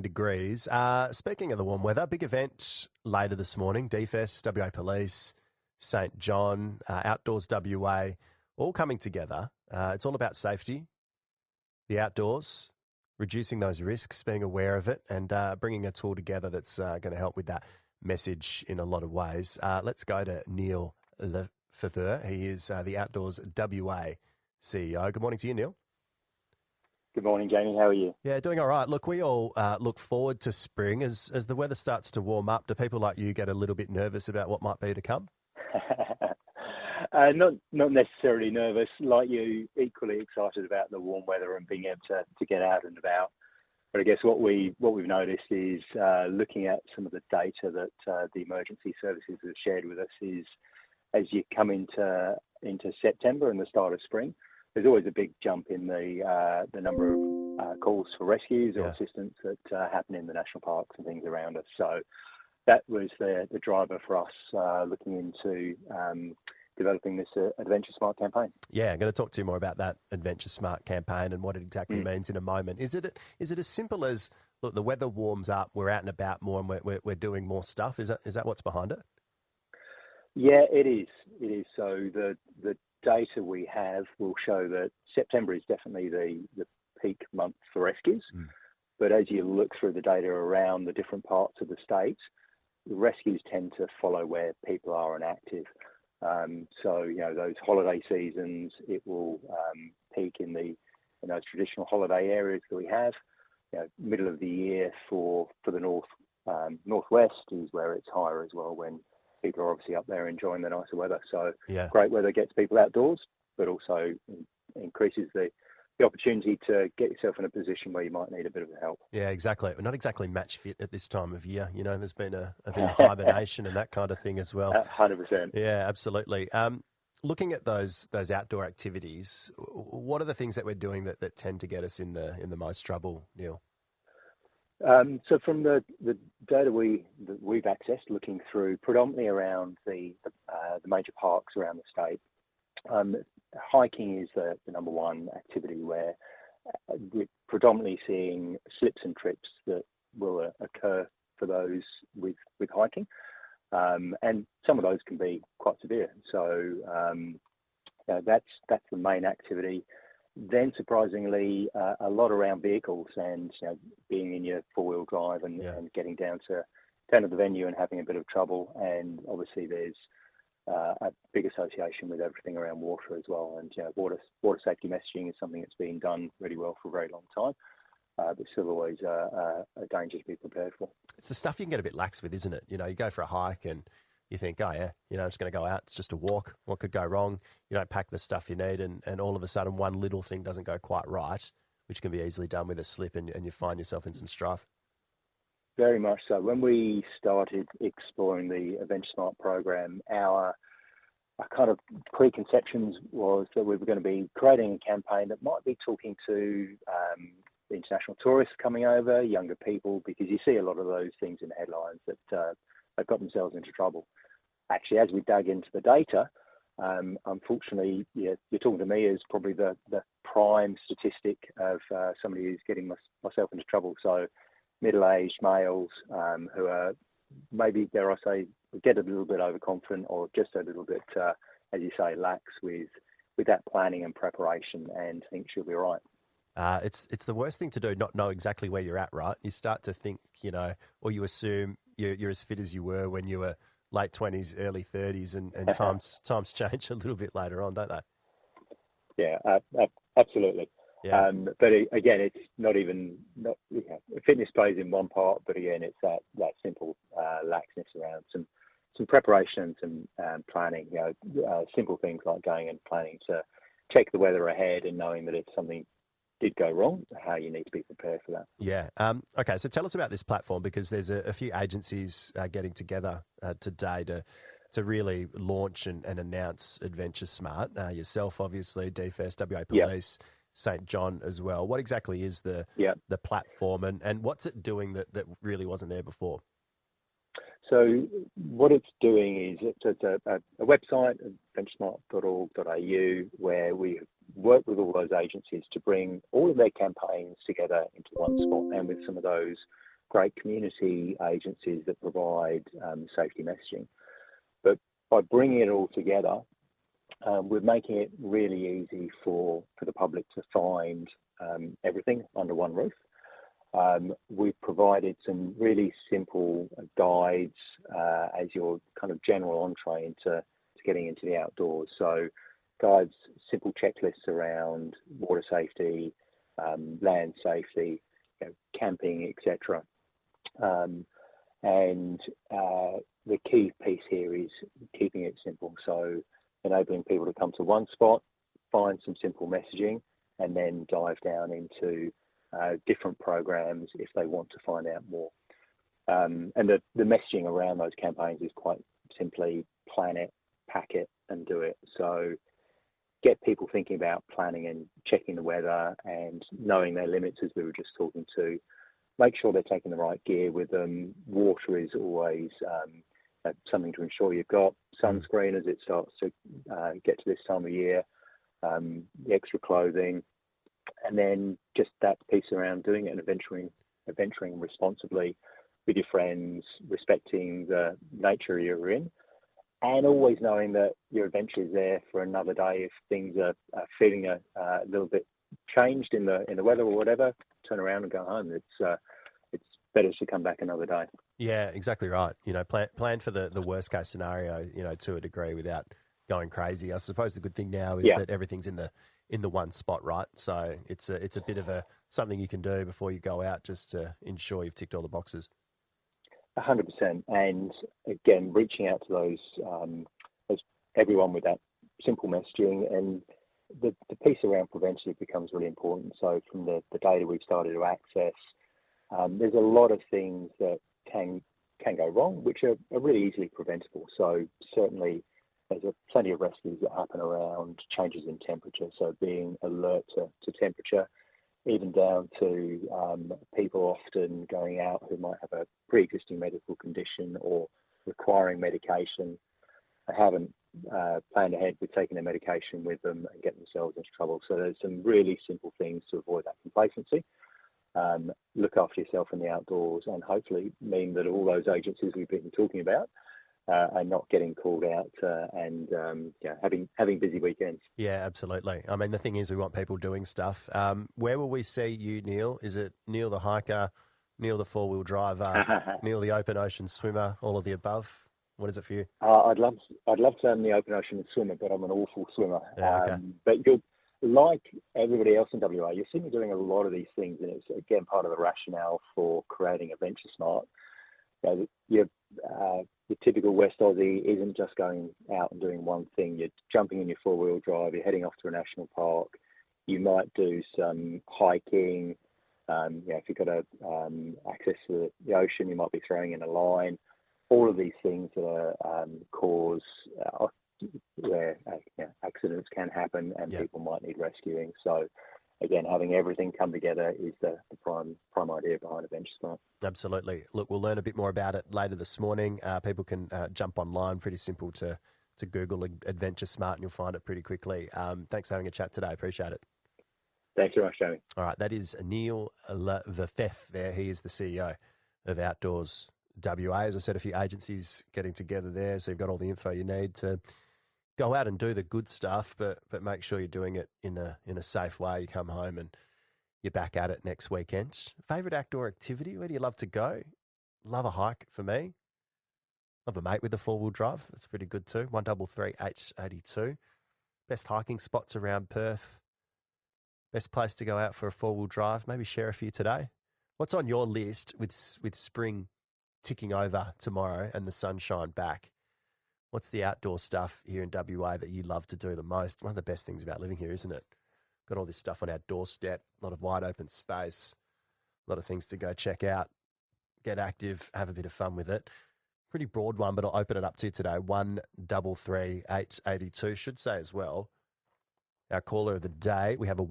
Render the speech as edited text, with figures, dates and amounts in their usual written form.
degrees. Speaking of the warm weather, big event later this morning, DFest, WA Police, St John, Outdoors WA, all coming together. It's all about safety, the outdoors, reducing those risks, being aware of it, and bringing a tool together that's going to help with that message in a lot of ways. Let's go to Neil Lefevre. He is the Outdoors WA CEO. Good morning to you, Neil. Good morning, Jamie. How are you? Yeah, doing all right. Look, we all look forward to spring. As the weather starts to warm up, do people like you get a little bit nervous about what might be to come? Not necessarily nervous, like you, equally excited about the warm weather and being able to get out and about. But I guess what we've noticed is looking at some of the data that the emergency services have shared with us is as you come into September and the start of spring, there's always a big jump in the number of calls for rescues or assistance that happen in the national parks and things around us. So that was the driver for us looking into developing this Adventure Smart campaign. Yeah, I'm going to talk to you more about that Adventure Smart campaign and what it exactly means in a moment. Is it as simple as, look, the weather warms up, we're out and about more, and we're doing more stuff? Is that what's behind it? Yeah, it is. It is. So the data we have will show that September is definitely the peak month for rescues. But as you look through the data around the different parts of the state, the rescues tend to follow where people are and active. So, those holiday seasons, it will peak in those traditional holiday areas that we have. Middle of the year for the northwest is where it's higher as well, when people are obviously up there enjoying the nicer weather. So great weather gets people outdoors, but also increases the opportunity to get yourself in a position where you might need a bit of help. Yeah, exactly. We're not exactly match fit at this time of year. There's been a bit of hibernation and that kind of thing as well. 100%. Yeah, absolutely. Looking at those outdoor activities, what are the things that we're doing that tend to get us in the most trouble, Neil? So from the data that we've accessed, looking through predominantly around the major parks around the state, hiking is the number one activity where we're predominantly seeing slips and trips that will occur for those with hiking, and some of those can be quite severe. So that's the main activity. Then, surprisingly, a lot around vehicles and being in your four-wheel drive and getting down to the venue and having a bit of trouble. And obviously, there's a big association with everything around water as well. And water safety messaging is something that's been done really well for a very long time, but still always a danger to be prepared for. It's the stuff you can get a bit lax with, isn't it? You go for a hike and you think, oh yeah, I'm just going to go out. It's just a walk. What could go wrong? You don't pack the stuff you need, and all of a sudden one little thing doesn't go quite right, which can be easily done with a slip, and you find yourself in some strife. Very much so. When we started exploring the Adventure Smart program, our kind of preconceptions was that we were going to be creating a campaign that might be talking to the international tourists coming over, younger people, because you see a lot of those things in the headlines that they've got themselves into trouble. Actually, as we dug into the data, unfortunately, you're talking to me as probably the prime statistic of somebody who's getting myself into trouble. So middle-aged males who are maybe, dare I say, get a little bit overconfident or just a little bit, as you say, lax with that planning and preparation and think she'll be right. It's the worst thing to do, not know exactly where you're at, right? You start to think, or you assume you're as fit as you were when you were late 20s, early 30s, and times change a little bit later on, don't they? Yeah, absolutely. Yeah. But again, it's not fitness plays in one part, but again, it's that simple laxness around some preparation and some planning. Simple things like going and planning to check the weather ahead and knowing that if something did go wrong, how you need to be prepared for that. Yeah. Okay, so tell us about this platform, because there's a few agencies getting together today to really launch and announce Adventure Smart. Yourself, obviously, DFest, WA Police, St John as well. What exactly is the platform, and what's it doing that really wasn't there before? So what it's doing is it's a website, adventuresmart.org.au, where we work with all those agencies to bring all of their campaigns together into one spot, and with some of those great community agencies that provide safety messaging. But by bringing it all together, we're making it really easy for the public to find everything under one roof. We've provided some really simple guides as your kind of general entree into getting into the outdoors. So guides, simple checklists around water safety, land safety, camping, etc. And the key piece here is keeping it simple. So enabling people to come to one spot, find some simple messaging, and then dive down into different programs if they want to find out more. And the messaging around those campaigns is quite simply plan it, pack it, and do it. So get people thinking about planning and checking the weather and knowing their limits, as we were just talking to. Make sure they're taking the right gear with them. Water is always something to ensure you've got. Sunscreen as it starts to get to this time of year. The extra clothing. And then just that piece around doing it and adventuring responsibly with your friends, respecting the nature you're in, and always knowing that your adventure is there for another day. If things are feeling a little bit changed in the weather or whatever, turn around and go home. It's better to come back another day. Yeah, exactly right. Plan for the worst case scenario, to a degree without going crazy. I suppose the good thing now is that everything's in the one spot, right? So it's a bit of something you can do before you go out, just to ensure you've ticked all the boxes. 100%. And again, reaching out to those everyone with that simple messaging, and the piece around prevention becomes really important. So from the data we've started to access, there's a lot of things that can go wrong, which are really easily preventable. So certainly there's plenty of rescues that happen around changes in temperature. So being alert to temperature, even down to people often going out who might have a pre-existing medical condition or requiring medication. They haven't planned ahead with taking their medication with them and getting themselves into trouble. So there's some really simple things to avoid that complacency. Look after yourself in the outdoors, and hopefully mean that all those agencies we've been talking about are not getting called out and having busy weekends. Yeah, absolutely. I mean, the thing is, we want people doing stuff. Where will we see you, Neil? Is it Neil the hiker, Neil the four-wheel driver, Neil the open ocean swimmer, all of the above? What is it for you? I'd love to own the open ocean swimmer, but I'm an awful swimmer. Yeah, okay. But you're like everybody else in WA. You're seeing me doing a lot of these things, and it's again part of the rationale for creating Adventure Smart. Your typical West Aussie isn't just going out and doing one thing. You're jumping in your four-wheel drive, you're heading off to a national park. You might do some hiking. If you've got access to the ocean, you might be throwing in a line. All of these things that cause where accidents can happen and people might need rescuing. So again, having everything come together is the prime idea behind Adventure Smart. Absolutely. Look, we'll learn a bit more about it later this morning. People can jump online. Pretty simple to Google Adventure Smart and you'll find it pretty quickly. Thanks for having a chat today. Appreciate it. Thanks very much, Jamie. All right, that is Neil Levefef there. He is the CEO of Outdoors WA. As I said, a few agencies getting together there, so you've got all the info you need to go out and do the good stuff, but make sure you're doing it in a safe way. You come home and you're back at it next weekend. Favourite outdoor activity? Where do you love to go? Love a hike for me. Love a mate with a four-wheel drive. That's pretty good too. 133-882. Best hiking spots around Perth. Best place to go out for a four-wheel drive. Maybe share a few today. What's on your list with spring ticking over tomorrow and the sunshine back? What's the outdoor stuff here in WA that you love to do the most? One of the best things about living here, isn't it? Got all this stuff on our doorstep, a lot of wide open space, a lot of things to go check out, get active, have a bit of fun with it. Pretty broad one, but I'll open it up to you today. 133-882. Should say as well, our caller of the day, we have a